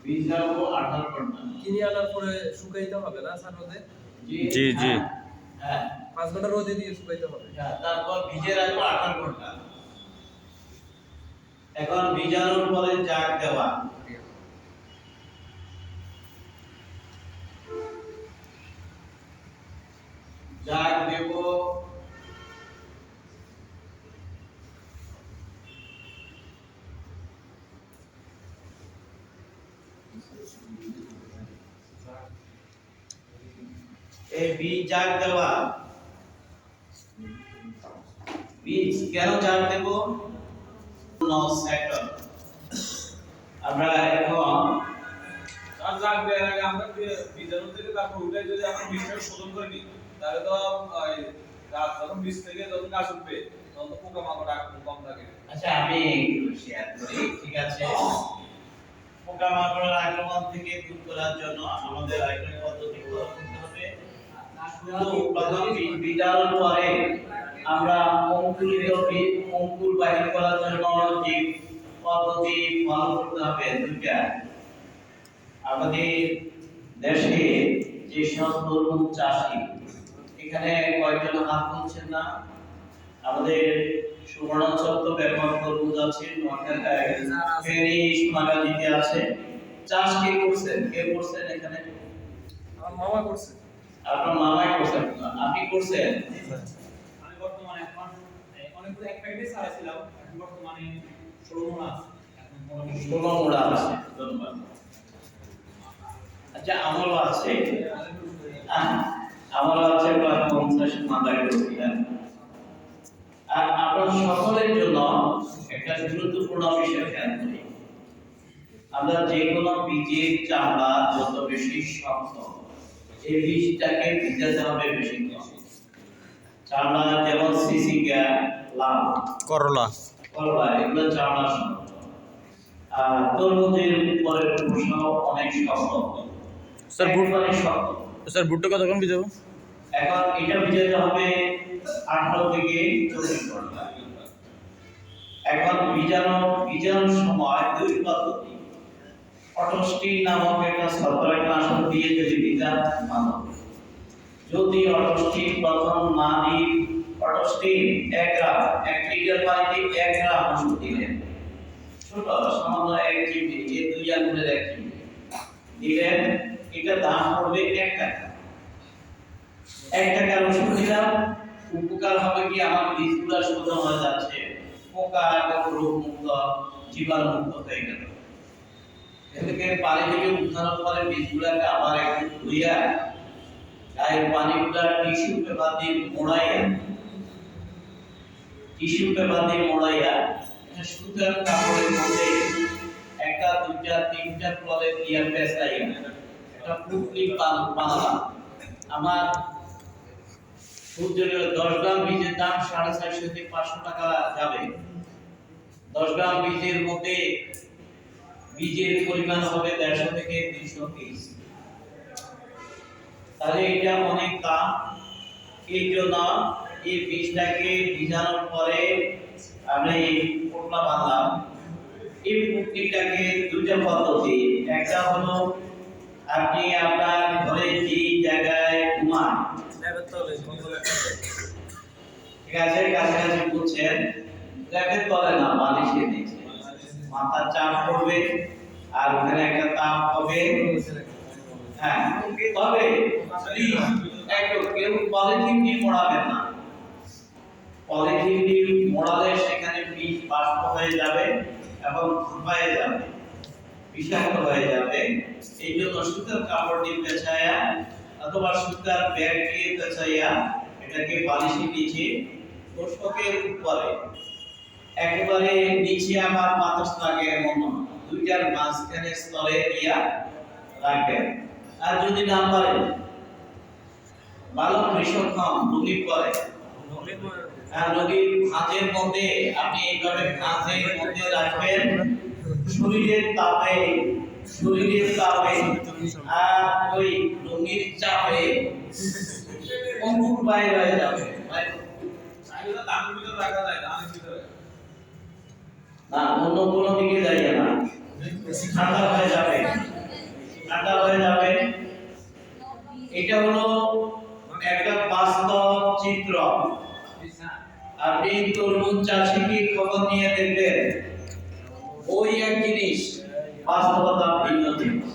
বীজ রাখবো 18 ঘন্টা। কিনে আনার পরে শুকাইতে হবে না স্যার রোদে? জি জি। হ্যাঁ 5 ঘন্টা রোদে দিয়ে শুকাইতে হবে। তারপর ভিজে রাখবো 18 ঘন্টা। এখন ভিজানোর পরে জাগ দেওয়া। জাগ দেব এই বীজ জাগ দেওয়া। বীজ কেন জাগ দেব? সেক্টর আমরা এখন আর জাগ দেওয়ার আগে আমরা বীজাণু থেকে তারপর উঠে যদি আমরা বীজটাকে শোধন করে নিই তাহলে তো গাছ যখন বীজ থেকে যখন গাছ উঠবে তখন তো পোকামাকড় আক্রমণ কম থাকে। আচ্ছা আমি শেয়ার করি, ঠিক আছে? পোকামাকড়ের আক্রমণ থেকে দূর করার জন্য আমাদের আরেকটা পদ্ধতি ফলো করতে হবে। শুধু প্রথম বীজাণুর পরে আমরা অঙ্কুর বাহির করার জন্য যে পদ্ধতি ফলো করতে হবে দুইটা। আমাদের দেশে যে সব তরমুজ চাষি, এখানে কয়েকজন হাত তুলছেন না? আমাদের সুবর্ণচর তো ব্যাপক তরমুজ আছে, নোয়াখালীতে ফেনী সোনাগাজীতে আছে। চাষ কে করছেন? কে করছেন এখানে? আমার মামা করছে। আপনার মামাই করছেন? আপনি করছেন? আমি বর্তমানে এখন অনেকগুলো এক প্যাকেটে চালাইছিলাম, এখন বর্তমানে 16 মণ আছে। 16 মোড়া আছে। ধন্যবাদ। আচ্ছা আমারও আছে, আমারও আছে প্রায় 50 মাথায় করছিলেন। আর আপনার সকলের জন্য একটা গুরুত্বপূর্ণ বিষয় খেয়াল করি। আমরা যে কোনো বীজের চামড়া যত বেশি শক্ত, এই বীজটাকে ভিজাতে হবে বেশি কম। চামড়া যেমন সিসিকা, লাউ, করলা এগুলো চামড়া শক্ত। আর তরমুজের উপরের খোসাও অনেক শক্ত। স্যার একেবারে শক্ত। স্যার ভুট্টা কতক্ষণ ভিজাবো? এখন এটা ভিজাতে হবে 18 থেকে 24 ঘন্টা। এখন ভিজানোর সময় দুই পদ্ধতি। অটোস্টিন নামক একটা ছত্রাকনাশক দিয়ে যদি ভিজান ভালো। যদি অটোস্টিন প্রথম না দিই, অটোস্টিন 1 গ্রাম, 1 লিটার পানিতে 1 গ্রাম ওষুধ দিলেন, ছোট সামান্য 1 চিমটি, এই 2 আঙ্গুলের 1 চিমটি দিলেন, এটা দাম পড়বে 1 টাকা। 1 টাকার ওষুধ দিলাম, উপকার হবে কি? আমার বীজগুলো শোধন হয়ে যাচ্ছে, পোকা এবং রোগ মুক্ত, জীবাণু মুক্ত হয়ে গেল। এদিকে পানি থেকে উঠানোর পরে বীজগুলোকে আবার একটু ধুইয়া গায়ের পানিগুলো টিস্যু পেপার দিয়ে মোড়াইয়া এটা সুতার কাপড়ের মধ্যে একটা, দুইটা, তিনটা ফলের দিয়া পেঁচাইয়া একটা পুটলি বানালাম। আমার সূর্যের 10 গ্রাম বীজের দাম 450 থেকে 500 টাকা যাবে। 10 গ্রাম বীজের মধ্যে বীজের পরিমাণ হবে 150 থেকে 300 পিস। তাহলে এটা অনেক দাম। এই জন্য এই বীজটাকে ভিজানোর পরে আমরা এই পোটলা বাঁধলাম। এই পুটলিটাকে দুইটা পদ্ধতি। একটা হলো আপনি আপনার ঘরে যে জায়গায় ঘুমান, ঠিক আছে, কাছাকাছি বুঝছেন, ল্যাপের তলে না, বালিশের নিচে মাথার চাপ পড়বে আর ওখানে একটা তাপ হবে। হ্যাঁ, তবে একটু কেউ পলিথিন দিয়ে মোড়াবেন না। পলিথিন দিয়ে মোড়ালে সেখানে বীজ বাষ্প হয়ে যাবে এবং ধুপায়ে যাবে, বিষাক্ত হয়ে যাবে। এই জন্য সুতার কাপড় দিয়ে পেঁচাইয়া অথবা সুতার ব্যাগ দিয়ে পেঁচাইয়া এটাকে বালিশের নিচে, তোষকের উপরে, একেবারে নিচে আমার বাতাস লাগে এমন দুইটার মাঝখানে স্তরে দিয়া রাখবেন। আর যদি না পারেন, ভালো কৃষক হন, রোগী পরে নদীর খাঁজের মধ্যে আপনি এইভাবে খাঁজের মধ্যে রাখবেন, শরীরের তাপে আর ওই রঙির চাপে অঙ্কুর বাইরে হয়ে যাবে। না, অন্য কোনো দিকে যাইয়া না, ঠান্ডা হয়ে যাবে, ঠান্ডা হয়ে যাবে। এটা হলো একটা বাস্তব চিত্র। আপনি তরমুজ চাষিকে খবর নিয়ে দেখবেন, ওই এক জিনিস, বাস্তবতা ভিন্ন জিনিস।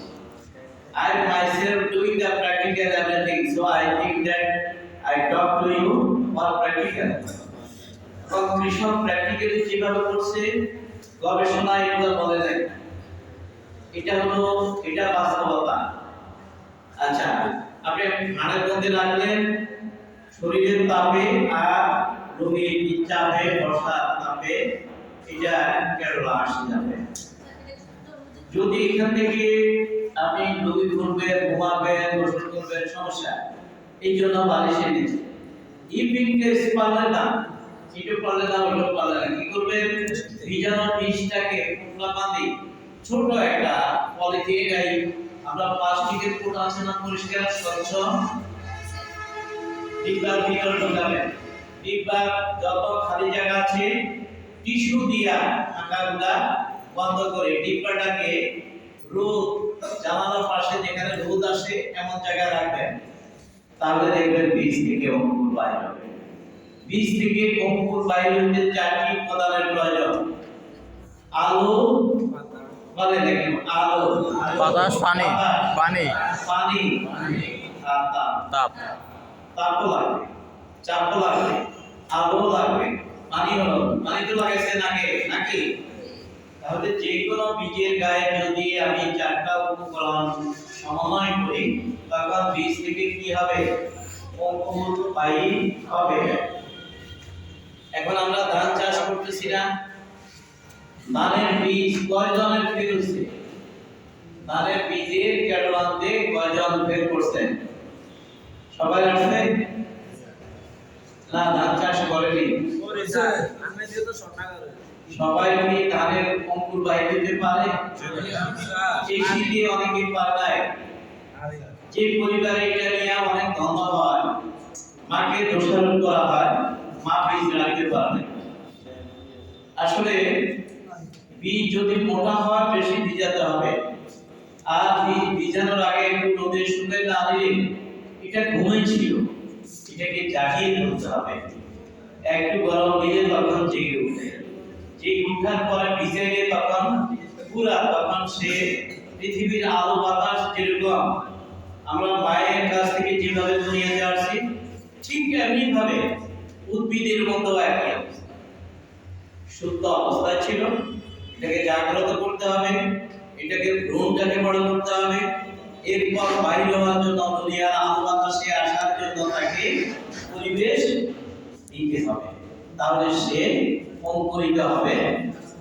I myself doing the practical everything, so I think that I talk to you for practical. এবং কৃষক প্র্যাকটিক্যালি যেভাবে করছে, গবেষণা এগুলো বলে নাই। এটা হলো, এটা বাস্তবতা। আচ্ছা, আপনি হাড়ের মধ্যে রাখলেন শরীরের তাপে আর রোগীর চাপে, বর্ষার তাপে, এটা কেরলা আসে যাবে। যদি এখান থেকে আপনি রোগী করবেন, ঘুমাবেন, গোসল করবেন, সমস্যা। এই জন্য বালিশে নিচে ইপিনকেস পারলে না, এটা পারলে না, ওটা পারলে না, কি করবেন? ভিজানো বিষটাকে কুমড়া বাঁধি ছোট একটা পলিথিন, এই আমরা প্লাস্টিকের কোট আছে না, পরিষ্কার স্বচ্ছ, ডিব্বার ভিতরে ঢোকাবেন। ডিব্বার যত খালি জায়গা আছে টিস্যু দিয়া ঢাকাগুলা বন্ধ করে ডিব্বাটাকে রোদ, জানালার পাশে যেখানে রোদ আসে এমন জায়গায় রাখবেন। তাহলে দেখবেন বীজ থেকে অঙ্কুর বাইর হবে। বীজ থেকে অঙ্কুর বাইর হতে 4টি উপাদানের প্রয়োজন। আলো, বলে দেখুন, আলো, বাতাস, পানি, পানি, পানি, আর তাপ। তাপ, তাপও লাগবে, চাপও লাগবে, আলো লাগবে, পানি হলো, পানি তো লাগাইছে নাকি? তাহলে যে কোনো বীজের গায়ে যদি আমি 4টা উপকরণ সমন্বয় করি, তখন বীজ থেকে কি হবে? অঙ্কুর বাইর হবে। এখন আমরা ধান চাষ করতেছি না, ধানের বীজ কয়জনের ফেলছে? ধানের বীজের ক্যাটালগতে কয়জন ফেল করছেন? সবাই আসছে না? ধান চাষ করেনি সবাই কি ধানের অঙ্কুর বাইর দিতে পারে? এই শীতে অনেকে পারে নাই। যে পরিবারে এটা নিয়ে অনেক দ্বন্দ্ব হয়, মাকে দোষারোপ করা হয়, মা বীজ রাখতে পারে না। আসলে বীজ যদি মোটা হয় বেশি ভিজাতে হবে, আর বীজ ভিজানোর আগে একটু রোদে শুকাতে না দিলে এটা ঘুমিয়েছিল, এটাকে জাগিয়ে তুলতে হবে। একটু গরম দিলে তখন জেগে উঠে, জেগে উঠার পরে ভিজাইলে তখন পুরা, তখন সে পৃথিবীর আলো বাতাস যেরকম আমরা মায়ের কাছ থেকে যেভাবে দুনিয়াতে আসছি, ঠিক এমনি ভাবে উদ্ভিদের মতো একই অবস্থা, শুদ্ধ অবস্থায় ছিল। এটাকে জাগ্রত করতে হবে, এটাকে ভ্রূণটাকে বড় করতে হবে, এরপর বাইরে হওয়ার জন্য, দুনিয়ার আলো বাতাসে আসার জন্য তাকে পরিবেশ দিতে হবে। তাহলে সে অঙ্কুরিত হবে।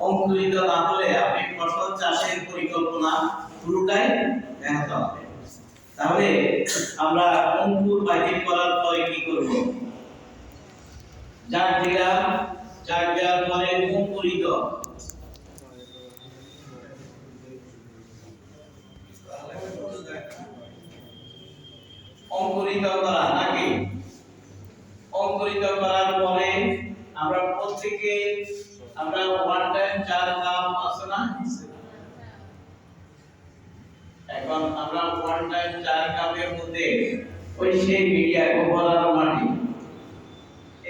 অঙ্কুরিত না হলে আপনি ফসল চাষের পরিকল্পনা পুরোটাই ব্যাহত হবে। তাহলে আমরা অঙ্কুর বাইর করার পরে কি করব? জাগ দেওয়ার পরে অঙ্কুরিত, অঙ্কুরিত করা নাকি? অঙ্কুরিত করার পরে আমরা প্রত্যেকে আমরা 1 টাইম 4 কাপ আছে না? এখন আমরা 1 টাইম 4 কাপের মধ্যে ওই সেই মিডিয়া গোবর আর মাটি,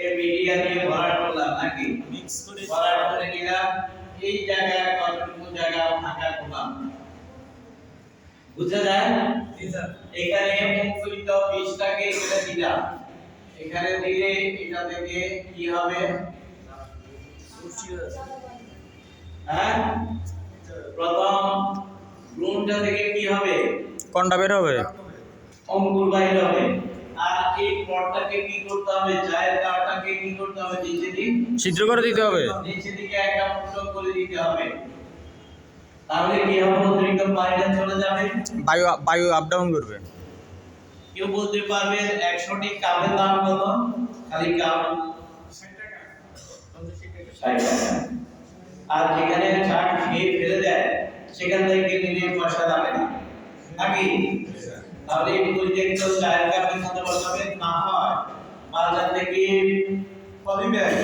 এই মিডিয়া দিয়ে ভরাট করলাম নাকি? মিক্স করে ভরাট করে নিলাম। এই জায়গায় কতটুকু জায়গা ফাঁকা করলাম, বুঝা যায়? এখানে অঙ্কুরিত বীজটাকে এখানে দিলাম, এখানে দিলে এটা থেকে কি হবে? হ্যাঁ, প্রথম ভ্রূণটা থেকে কি হবে? কোনটা বের হবে? অঙ্কুর বাইর হবে। আর এই পটটাকে কি করতে হবে? জায়ের কাঠটাকে কি করতে হবে? নিচে দিকে ছিদ্র করে দিতে হবে, নিচে দিকে একটা ফুটো করে দিতে হবে। তাহলে কি হবে? অতিরিক্ত পানিটা চলে যাবে, বায়ু আপ ডাউন করবে। কেউ বলতে পারবেন 100টি কাপের দাম কত? খালি কাপ 60 টাকা। আর যেখানে চা খেয়ে ফেলে দেয় সেখান থেকে নিয়ে পয়সা লাগে না নাকি? তাহলে এই প্রজেক্ট তো চায়ের কাপের মধ্যে বসাবেন না হয় বাজার থেকে পলি ব্যাগ